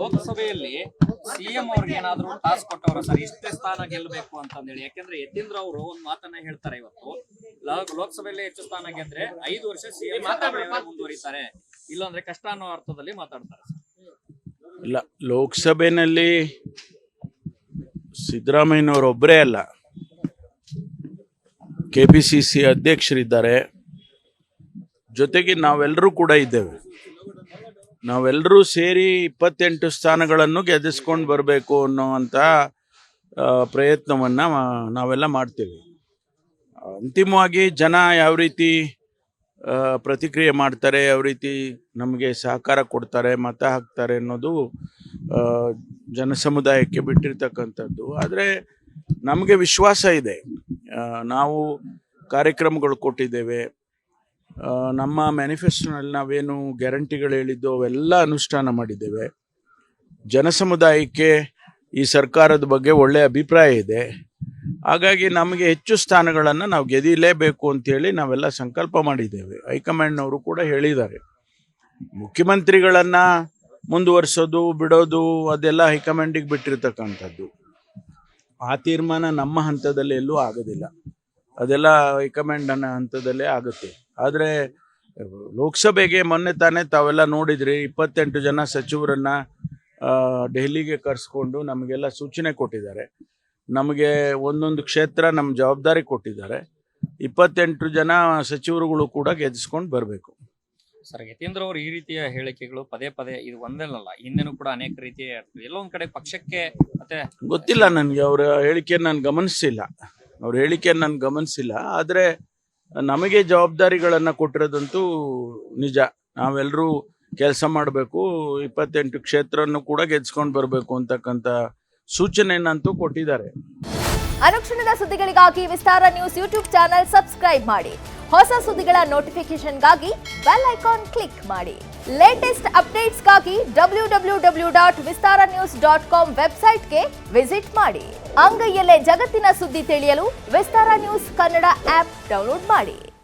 ಲೋಕಸಭೆಯಲ್ಲಿ ಸಿಎಂ ಅವ್ರಿಗೆ ಏನಾದ್ರು ಟಾಸ್ಕ್ ಕೊಟ್ಟವ್ರ ಸರ್ ಇಷ್ಟೇ ಸ್ಥಾನ ಗೆಲ್ಲಬೇಕು ಅಂತಂದೇಳಿ? ಯಾಕಂದ್ರೆ ಯತೀಂದ್ರ ಅವರು ಒಂದ್ ಮಾತನ್ನ ಹೇಳ್ತಾರೆ, ಇವತ್ತು ಲೋಕಸಭೆಯಲ್ಲಿ ಹೆಚ್ಚು ಸ್ಥಾನ ಗೆದ್ರೆ 5 ವರ್ಷ ಸಿಎಂ ಮುಂದುವರಿತಾರೆ, ಇಲ್ಲಾಂದ್ರೆ ಕಷ್ಟ ಅನ್ನೋ ಅರ್ಥದಲ್ಲಿ ಮಾತಾಡ್ತಾರೆ. ಇಲ್ಲ, ಲೋಕಸಭೆಯಲ್ಲಿ ಸಿದ್ದರಾಮಯ್ಯನವರೊಬ್ಬರೇ ಅಲ್ಲ, KPCC ಅಧ್ಯಕ್ಷರಿದ್ದಾರೆ, ಜೊತೆಗೆ ನಾವೆಲ್ಲರೂ ಕೂಡ ಇದ್ದೇವೆ. ನಾವೆಲ್ಲರೂ ಸೇರಿ 28 ಸ್ಥಾನಗಳನ್ನು ಗೆದ್ದಿಸ್ಕೊಂಡು ಬರಬೇಕು ಅನ್ನುವಂಥ ಪ್ರಯತ್ನವನ್ನು ನಾವೆಲ್ಲ ಮಾಡ್ತೇವೆ. ಅಂತಿಮವಾಗಿ ಜನ ಯಾವ ರೀತಿ ಪ್ರತಿಕ್ರಿಯೆ ಮಾಡ್ತಾರೆ, ಯಾವ ರೀತಿ ನಮಗೆ ಸಹಕಾರ ಕೊಡ್ತಾರೆ, ಮತ ಹಾಕ್ತಾರೆ ಅನ್ನೋದು ಜನಸಮುದಾಯಕ್ಕೆ ಬಿಟ್ಟಿರ್ತಕ್ಕಂಥದ್ದು. ಆದರೆ ನಮಗೆ ವಿಶ್ವಾಸ ಇದೆ, ನಾವು ಕಾರ್ಯಕ್ರಮಗಳು ಕೊಟ್ಟಿದ್ದೇವೆ, ನಮ್ಮ ಮ್ಯಾನಿಫೆಸ್ಟೋನಲ್ಲಿ ನಾವೇನು ಗ್ಯಾರಂಟಿಗಳು ಹೇಳಿದ್ದು ಅವೆಲ್ಲ ಅನುಷ್ಠಾನ ಮಾಡಿದ್ದೇವೆ. ಜನಸಮುದಾಯಕ್ಕೆ ಈ ಸರ್ಕಾರದ ಬಗ್ಗೆ ಒಳ್ಳೆಯ ಅಭಿಪ್ರಾಯ ಇದೆ. ಹಾಗಾಗಿ ನಮಗೆ ಹೆಚ್ಚು ಸ್ಥಾನಗಳನ್ನು ನಾವು ಗೆದಿಲೇಬೇಕು ಅಂತೇಳಿ ನಾವೆಲ್ಲ ಸಂಕಲ್ಪ ಮಾಡಿದ್ದೇವೆ. ಹೈಕಮಾಂಡ್ನವರು ಕೂಡ ಹೇಳಿದ್ದಾರೆ. ಮುಖ್ಯಮಂತ್ರಿಗಳನ್ನು ಮುಂದುವರಿಸೋದು ಬಿಡೋದು ಅದೆಲ್ಲ ಹೈಕಮಾಂಡಿಗೆ ಬಿಟ್ಟಿರ್ತಕ್ಕಂಥದ್ದು. ಆ ತೀರ್ಮಾನ ನಮ್ಮ ಹಂತದಲ್ಲಿ ಎಲ್ಲೂ ಆಗೋದಿಲ್ಲ, ಅದೆಲ್ಲ ಹೈಕಮಾಂಡನ ಹಂತದಲ್ಲೇ ಆಗುತ್ತೆ. ಆದರೆ ಲೋಕಸಭೆಗೆ ಮೊನ್ನೆ ತಾನೇ ತಾವೆಲ್ಲ ನೋಡಿದ್ರಿ, 28 ಜನ ಸಚಿವರನ್ನು ದೆಹಲಿಗೆ ಕರೆಸ್ಕೊಂಡು ನಮಗೆಲ್ಲ ಸೂಚನೆ ಕೊಟ್ಟಿದ್ದಾರೆ. ನಮಗೆ ಒಂದೊಂದು ಕ್ಷೇತ್ರ ನಮ್ಮ ಜವಾಬ್ದಾರಿ ಕೊಟ್ಟಿದ್ದಾರೆ. 28 ಜನ ಸಚಿವರುಗಳು ಕೂಡ ಗೆದ್ದಿಸ್ಕೊಂಡು ಬರಬೇಕು. ಸರ್, ಯತೀಂದ್ರ ಅವರು ಈ ರೀತಿಯ ಹೇಳಿಕೆಗಳು ಪದೇ ಪದೇ ಇದು ಒಂದಲ್ಲ, ಹಿಂದೆನೂ ಕೂಡ ಅನೇಕ ರೀತಿಯ ಎಲ್ಲೋ ಒಂದ್ ಕಡೆ ಪಕ್ಷಕ್ಕೆ ಮತ್ತೆ ಗೊತ್ತಿಲ್ಲ ನನಗೆ, ಅವರ ಹೇಳಿಕೆಯನ್ನು ನಾನು ಗಮನಿಸಿಲ್ಲ. ಆದರೆ ನಮಗೆ ಜವಾಬ್ದಾರಿಗಳನ್ನು ಕೊಟ್ಟಿರೋದಂತೂ ನಿಜ. ನಾವೆಲ್ಲರೂ ಕೆಲಸ ಮಾಡಬೇಕು, 28 ಕ್ಷೇತ್ರವನ್ನು ಕೂಡ ಗೆದ್ಸ್ಕೊಂಡು ಬರಬೇಕು ಅಂತಕ್ಕಂಥ ಸೂಚನೆಯನ್ನಂತೂ ಕೊಟ್ಟಿದ್ದಾರೆ. ಅನುಕ್ಷಣದ ಸುದ್ದಿಗಳಿಗಾಗಿ ವಿಸ್ತಾರ ನ್ಯೂಸ್ ಯೂಟ್ಯೂಬ್ ಚಾನೆಲ್ ಸಬ್ಸ್ಕ್ರೈಬ್ ಮಾಡಿ. ಹೊಸ ಸುದ್ದಿಗಳ ನೋಟಿಫಿಕೇಶನ್ಗಾಗಿ ಬೆಲ್ ಐಕಾನ್ ಕ್ಲಿಕ್ ಮಾಡಿ. ಲೇಟೆಸ್ಟ್ ಅಪ್ಡೇಟ್ಸ್ಗಾಗಿ www.vistaranews.com ವೆಬ್ಸೈಟ್ಗೆ ವಿಸಿಟ್ ಮಾಡಿ. ಅಂಗೈಯಲ್ಲೇ ಜಗತ್ತಿನ ಸುದ್ದಿ ತಿಳಿಯಲು ವಿಸ್ತಾರ ನ್ಯೂಸ್ ಕನ್ನಡ ಆಪ್ ಡೌನ್ಲೋಡ್ ಮಾಡಿ.